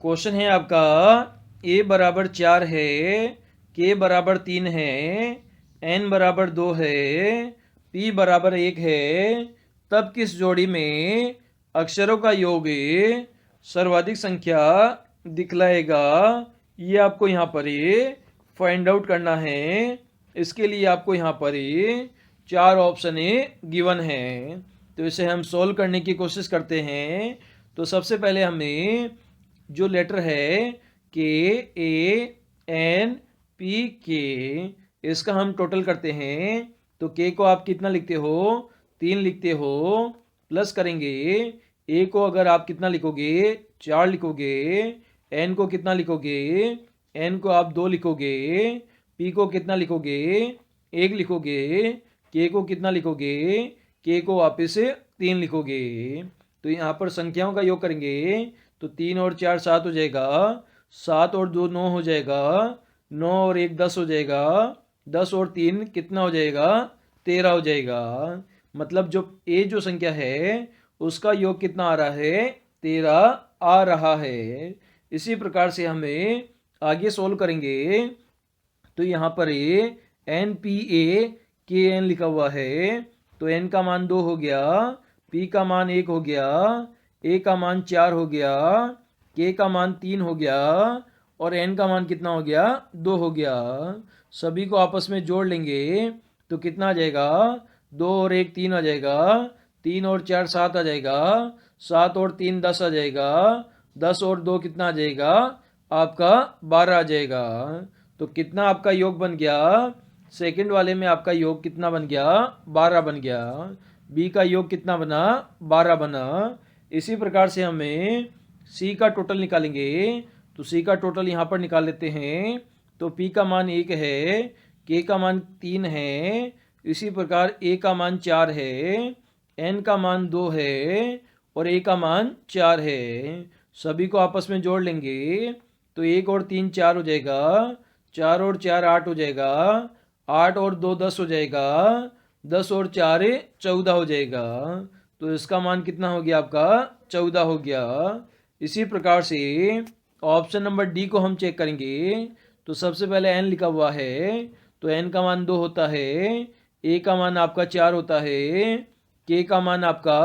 Question है आपका a बराबर 4 है, k बराबर 3 है, n बराबर 2 है, p बराबर 1 है, तब किस जोड़ी में अक्षरों का योग सर्वाधिक संख्या दिखलाएगा। ये आपको यहाँ पर फाइंड आउट करना है। इसके लिए आपको यहाँ पर 4 ऑप्शन गिवन है, तो इसे हम सोल्व करने की कोशिश करते हैं। तो सबसे पहले हमें जो लेटर है के ए एन पी के, इसका हम टोटल करते हैं। तो के को आप कितना लिखते हो, 3 लिखते हो, प्लस करेंगे ए को अगर आप कितना लिखोगे, 4 लिखोगे, एन को कितना लिखोगे, एन को आप 2 लिखोगे, पी को कितना लिखोगे, 1 लिखोगे, के को कितना लिखोगे, के को वापस 3 लिखोगे। तो यहाँ पर संख्याओं का योग करेंगे तो 3 और 4 7 हो जाएगा, 7 और 2 9 हो जाएगा, 9 और 1 10 हो जाएगा, 10 और 3 कितना हो जाएगा, 13 हो जाएगा। मतलब जो संख्या है उसका योग कितना आ रहा है, 13 आ रहा है। इसी प्रकार से हमें आगे सोल्व करेंगे। तो यहाँ पर एन पी ए के एन लिखा हुआ है, तो एन का मान 2 हो गया, पी का मान 1 हो गया, ए का मान 4 हो गया, के का मान 3 हो गया, और एन का मान कितना हो गया, 2 हो गया। सभी को आपस में जोड़ लेंगे तो कितना आ जाएगा, 2 और 1 3 आ जाएगा, 3 और 4 7 आ जाएगा, 7 और 3 10 आ जाएगा, 10 और 2 कितना आ जाएगा, आपका 12 आ जाएगा। तो कितना आपका योग बन गया, सेकंड वाले में आपका योग कितना बन गया, 12 बन गया। बी का योग कितना बना, 12 बना। इसी प्रकार से हमें सी का टोटल निकालेंगे। तो सी का टोटल यहाँ पर निकाल लेते हैं। तो पी का मान 1 है, के का मान 3 है, इसी प्रकार ए का मान 4 है, एन का मान 2 है, और ए का मान 4 है। सभी को आपस में जोड़ लेंगे तो 1 और 3 4 हो जाएगा, 4 और 4 8 हो जाएगा, 8 और 2 10 हो जाएगा, 10 और 4 14 हो जाएगा। तो इसका मान कितना हो गया, आपका 14 हो गया। इसी प्रकार से ऑप्शन नंबर डी को हम चेक करेंगे। तो सबसे पहले एन लिखा हुआ है, तो एन का मान 2 होता है, ए का मान आपका 4 होता है, के का मान आपका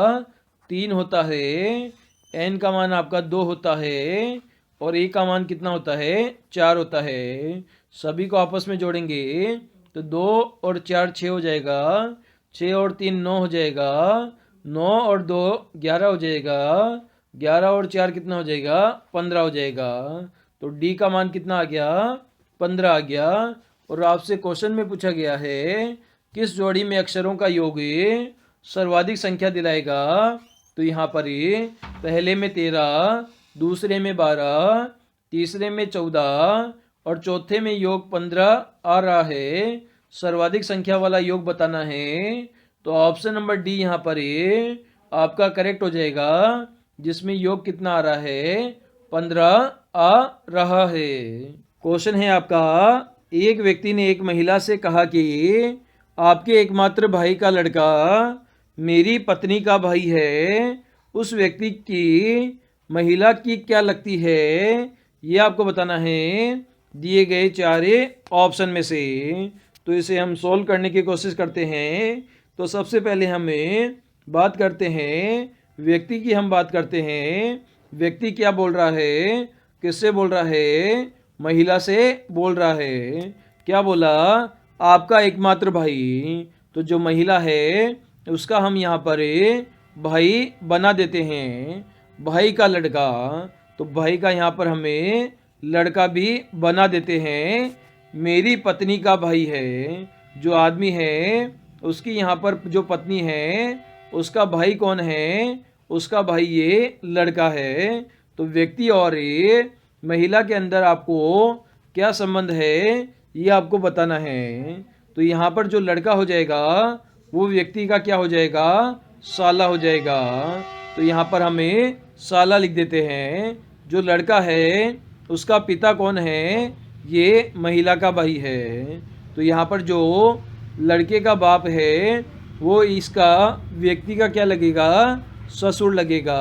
3 होता है, एन का मान आपका 2 होता है, और ए का मान कितना होता है, 4 होता है। सभी को आपस में जोड़ेंगे तो 2 और 4 6 हो जाएगा, 6 और 3 9 हो जाएगा, 9 और 2 11 हो जाएगा, 11 और 4 कितना हो जाएगा, 15 हो जाएगा। तो डी का मान कितना आ गया, 15 आ गया। और आपसे क्वेश्चन में पूछा गया है किस जोड़ी में अक्षरों का योग सर्वाधिक संख्या दिलाएगा। तो यहाँ पर पहले में 13, दूसरे में 12, तीसरे में 14, और चौथे में योग 15 आ रहा है। सर्वाधिक संख्या वाला योग बताना है। तो ऑप्शन नंबर डी यहाँ पर आपका करेक्ट हो जाएगा, जिसमें योग कितना आ रहा है, 15 आ रहा है। क्वेश्चन है आपका, एक व्यक्ति ने एक महिला से कहा कि आपके एकमात्र भाई का लड़का मेरी पत्नी का भाई है। उस व्यक्ति की महिला की क्या लगती है, ये आपको बताना है दिए गए 4 ऑप्शन में से। तो इसे हम सोल्व करने की कोशिश करते हैं। तो सबसे पहले हमें बात करते हैं व्यक्ति की, हम बात करते हैं व्यक्ति क्या बोल रहा है, किससे बोल रहा है, महिला से बोल रहा है। क्या बोला, आपका एकमात्र भाई। तो जो महिला है उसका हम यहाँ पर भाई बना देते हैं, भाई का लड़का। तो भाई का यहाँ पर हमें लड़का भी बना देते हैं। मेरी पत्नी का भाई है, जो आदमी है उसकी यहाँ पर जो पत्नी है उसका भाई कौन है, उसका भाई ये लड़का है। तो व्यक्ति और महिला के अंदर आपको क्या संबंध है, ये आपको बताना है। तो यहाँ पर जो लड़का हो जाएगा वो व्यक्ति का क्या हो जाएगा, साला हो जाएगा। तो यहाँ पर हमें साला लिख देते हैं। जो लड़का है उसका पिता कौन है, ये महिला का भाई है। तो यहाँ पर जो लड़के का बाप है वो इसका व्यक्ति का क्या लगेगा, ससुर लगेगा।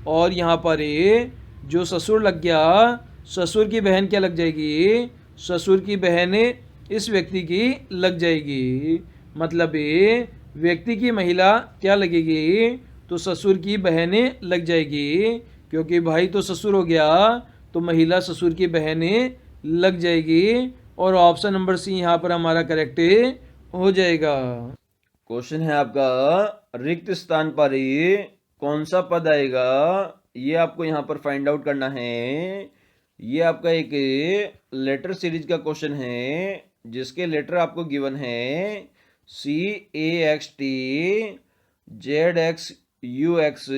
और यहाँ पर जो ससुर लग गया, ससुर की बहन क्या लग जाएगी? ससुर की बहन इस व्यक्ति की लग जाएगी। मतलब ये व्यक्ति की महिला क्या लगेगी? तो ससुर की बहन लग जाएगी, क्योंकि भाई तो ससुर हो गया, तो महिला ससुर की बहन लग जाएगी। और ऑप्शन नंबर सी यहाँ पर हमारा करेक्ट हो जाएगा। क्वेश्चन है आपका, रिक्त स्थान पर ही कौन सा पद आएगा? ये आपको यहाँ पर फाइंड आउट करना है। ये आपका एक लेटर सीरीज का क्वेश्चन है, जिसके लेटर आपको गिवन है CAXT, ZXUX,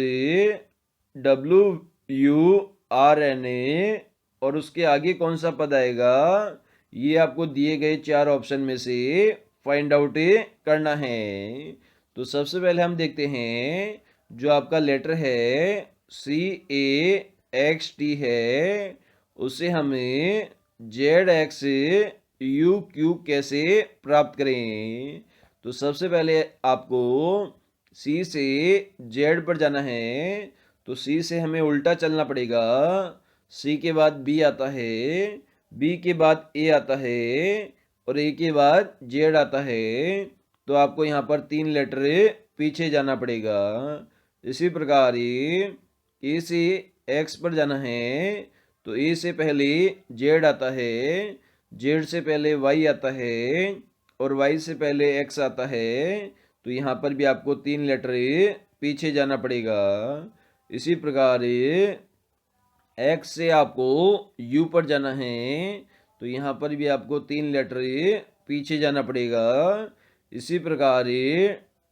WURNA, और उसके आगे कौन सा पद आएगा? ये आपको दिए गए 4 ऑप्शन में से फाइंड आउट करना है। तो सबसे पहले हम देखते हैं, जो आपका लेटर है CAXT है, उसे हमें ZXUQ कैसे प्राप्त करें? तो सबसे पहले आपको C से Z पर जाना है, तो C से हमें उल्टा चलना पड़ेगा। C के बाद B आता है, B के बाद A आता है, और A के बाद Z आता है। तो आपको यहाँ पर 3 लेटर पीछे जाना पड़ेगा। इसी प्रकार A से X पर जाना है, तो A से पहले Z आता है, Z से पहले Y आता है, और Y से पहले X आता है। तो यहाँ पर भी आपको 3 लेटर पीछे जाना पड़ेगा। इसी प्रकार X से आपको U पर जाना है, तो यहाँ पर भी आपको 3 लेटर पीछे जाना पड़ेगा। इसी प्रकार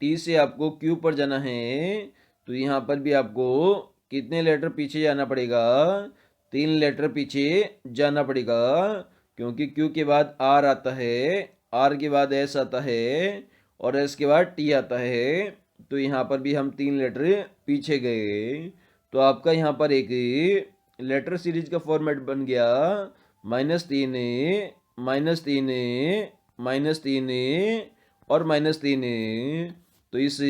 T से आपको Q पर जाना है, तो यहाँ पर भी आपको कितने लेटर पीछे जाना पड़ेगा? 3 लेटर पीछे जाना पड़ेगा, क्योंकि Q के बाद R आता है, R के बाद S आता है, और S के बाद T आता है। तो यहाँ पर भी हम 3 लेटर पीछे गए। तो आपका यहाँ पर एक लेटर सीरीज का फॉर्मेट बन गया -3, -3, -3 और -3। तो इस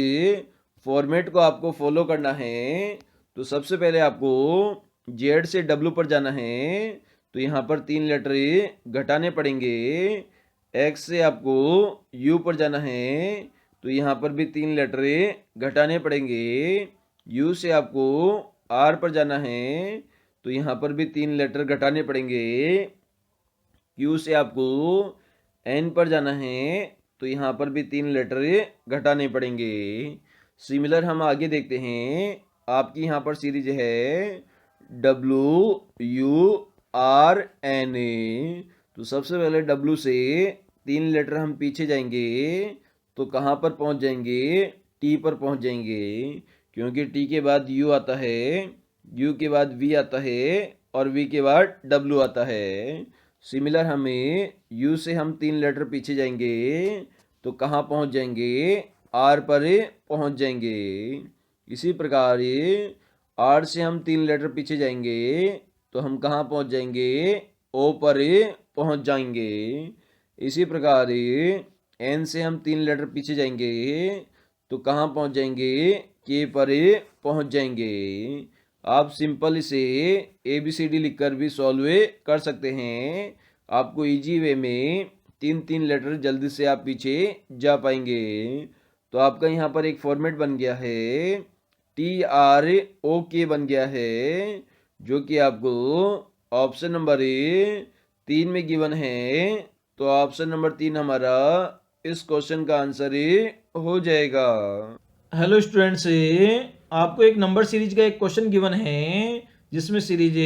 फॉर्मेट को आपको फॉलो करना है। तो सबसे पहले आपको Z से W पर जाना है, तो यहाँ पर 3 लेटर घटाने पड़ेंगे। X से आपको U पर जाना है, तो यहाँ पर भी 3 लेटर घटाने पड़ेंगे। U से आपको R पर जाना है, तो यहाँ पर भी 3 लेटर घटाने पड़ेंगे। Q से आपको N पर जाना है, तो यहाँ पर भी 3 लेटर घटाने पड़ेंगे। सिमिलर हम आगे देखते हैं। आपकी यहाँ पर सीरीज है WURNA। तो सबसे पहले W से 3 लेटर हम पीछे जाएंगे, तो कहाँ पर पहुँच जाएंगे? T पर पहुँच जाएंगे, क्योंकि T के बाद U आता है, U के बाद V आता है, और V के बाद W आता है। सिमिलर हमें U से हम 3 लेटर पीछे जाएंगे, तो कहाँ पहुँच जाएंगे? R पर पहुँच जाएंगे। इसी प्रकार R से हम 3 लेटर पीछे जाएंगे, तो हम कहाँ पहुँच जाएंगे? O पर पहुँच जाएंगे। इसी प्रकार N से हम 3 लेटर पीछे जाएंगे, तो कहाँ पहुँच जाएंगे? K पर पहुँच जाएंगे। आप सिंपल इसे ABCD लिखकर भी सॉल्व कर सकते हैं। आपको इजी वे में 3 लेटर जल्दी से आप पीछे जा पाएंगे। तो आपका यहाँ पर एक फॉर्मेट बन गया है, TROK बन गया है, जो कि आपको ऑप्शन नंबर 3 में गिवन है। तो ऑप्शन नंबर 3 हमारा इस क्वेश्चन का आंसर हो जाएगा। हेलो स्टूडेंट्स, आपको एक नंबर सीरीज का एक क्वेश्चन गिवन है, जिसमें सीरीज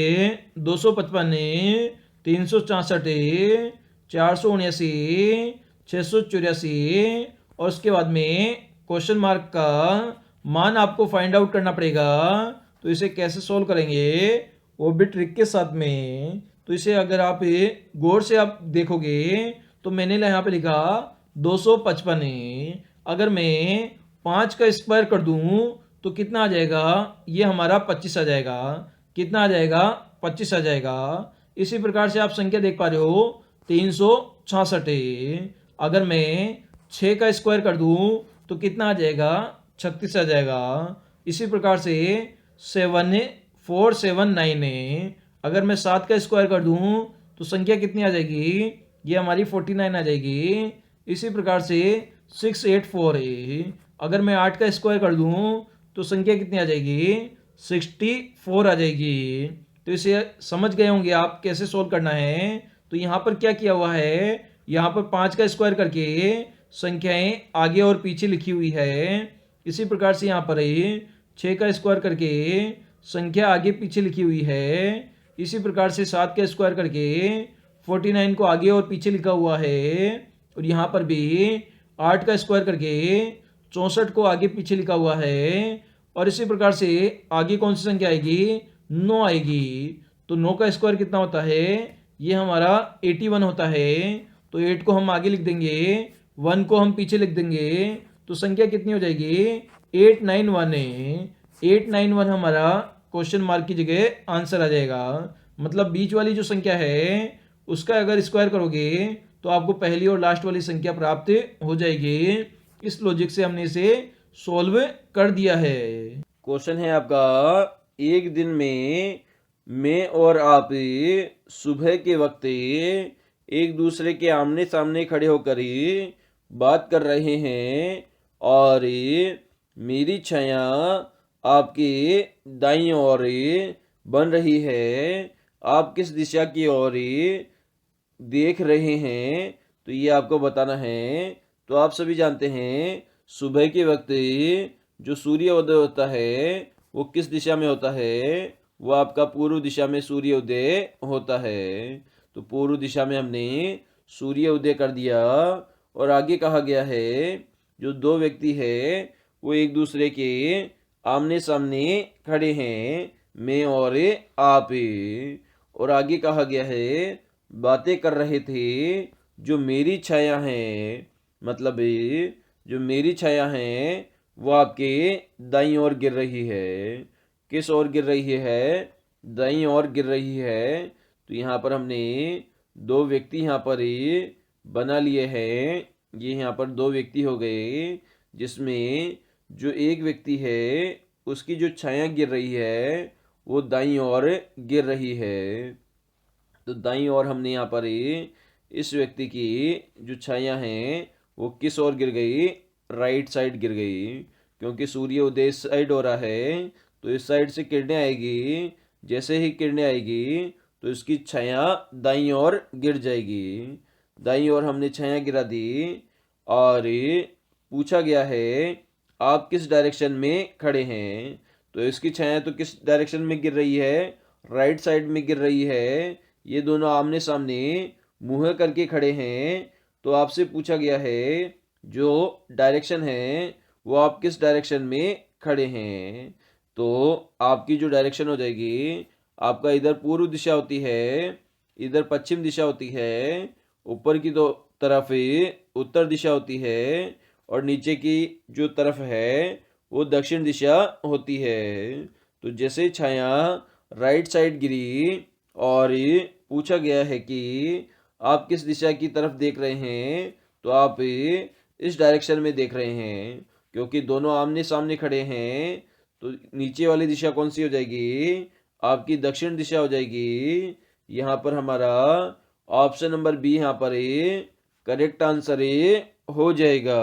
255, 364, 479, 684, और उसके बाद में क्वेश्चन मार्क का मान आपको फाइंड आउट करना पड़ेगा। तो इसे कैसे सॉल्व करेंगे, वो भी ट्रिक के साथ में। तो इसे अगर आप गौर से आप देखोगे, तो मैंने यहाँ पे लिखा 255। अगर मैं 5 का स्क्वायर कर दूं तो कितना आ जाएगा? ये हमारा 25 आ जाएगा। कितना आ जाएगा? 25 आ जाएगा। इसी प्रकार से आप संख्या देख पा रहे हो 366। अगर मैं 6 का स्क्वायर कर दूं तो कितना आ जाएगा? 36 आ जाएगा। इसी प्रकार से 7 479 है। अगर मैं 7 का स्क्वायर कर दूं तो संख्या कितनी आ जाएगी? ये हमारी 49 आ जाएगी। इसी प्रकार से 684 है। अगर मैं 8 का स्क्वायर कर दूं तो संख्या कितनी आ जाएगी? 64 आ जाएगी। तो इसे समझ गए होंगे आप कैसे सोल्व करना है। तो यहाँ पर क्या किया हुआ है, यहाँ पर 5 का स्क्वायर करके संख्याएं आगे और पीछे लिखी हुई है। इसी प्रकार से यहाँ पर 6 का स्क्वायर करके संख्या आगे पीछे लिखी हुई है। इसी प्रकार से 7 का स्क्वायर करके 49 को आगे और पीछे लिखा हुआ है। और यहाँ पर भी 8 का स्क्वायर करके 64 को आगे पीछे लिखा हुआ है। और इसी प्रकार से आगे कौन सी संख्या आएगी? 9 आएगी। तो 9 का स्क्वायर कितना होता है? ये हमारा 81 होता है। तो 8 को हम आगे लिख देंगे, 1 को हम पीछे लिख देंगे। तो संख्या कितनी हो जाएगी? 891 है। 891 हमारा क्वेश्चन मार्क की जगह आंसर आ जाएगा। मतलब बीच वाली जो संख्या है उसका अगर स्क्वायर करोगे तो आपको पहली और लास्ट वाली संख्या प्राप्त हो जाएगी। इस लॉजिक से हमने इसे सॉल्व कर दिया है। क्वेश्चन है आपका, एक दिन में मैं और आप सुबह के वक्त एक दूसरे के आमने सामने खड़े होकर बात कर रहे हैं और मेरी छाया आपके दाईं ओर बन रही है। आप किस दिशा की ओर देख रहे हैं, तो ये आपको बताना है। तो आप सभी जानते हैं सुबह के वक्त जो सूर्योदय होता है वो किस दिशा में होता है? वो आपका पूर्व दिशा में सूर्योदय होता है। तो पूर्व दिशा में हमने सूर्योदय कर दिया। और आगे कहा गया है जो दो व्यक्ति है वो एक दूसरे के आमने सामने खड़े हैं, मैं और आप। और आगे कहा गया है बातें कर रहे थे जो मेरी छाया है। मतलब जो मेरी छाया है वो आपके दाईं ओर गिर रही है। किस ओर गिर रही है? दाईं ओर गिर रही है। तो यहाँ पर हमने दो व्यक्ति यहाँ पर बना लिए हैं। ये यहाँ पर दो व्यक्ति हो गए जिसमें जो एक व्यक्ति है उसकी जो छाया गिर रही है वो दाईं ओर गिर रही है। तो दाईं ओर हमने यहाँ पर इस व्यक्ति की जो छाया है वो किस ओर गिर गई? राइट साइड गिर गई। क्योंकि सूर्य उदय इस साइड हो रहा है तो इस साइड से किरणें आएगी। जैसे ही किरणें आएगी तो इसकी छाया दाईं ओर गिर जाएगी। दाईं ओर हमने छाया गिरा दी और पूछा गया है आप किस डायरेक्शन में खड़े हैं। तो इसकी छाया तो किस डायरेक्शन में गिर रही है? राइट साइड में गिर रही है। ये दोनों आमने सामने मुंह करके खड़े हैं। तो आपसे पूछा गया है जो डायरेक्शन है वो आप किस डायरेक्शन में खड़े हैं। तो आपकी जो डायरेक्शन हो जाएगी, आपका इधर पूर्व दिशा होती है, इधर पश्चिम दिशा होती है, ऊपर की तो तरफ उत्तर दिशा होती है और नीचे की जो तरफ है वो दक्षिण दिशा होती है। तो जैसे छाया राइट साइड गिरी और पूछा गया है कि आप किस दिशा की तरफ देख रहे हैं, तो आप इस डायरेक्शन में देख रहे हैं। क्योंकि दोनों आमने सामने खड़े हैं तो नीचे वाली दिशा कौन सी हो जाएगी? आपकी दक्षिण दिशा हो जाएगी। यहाँ पर हमारा ऑप्शन नंबर बी यहाँ पर करेक्ट आंसर हो जाएगा।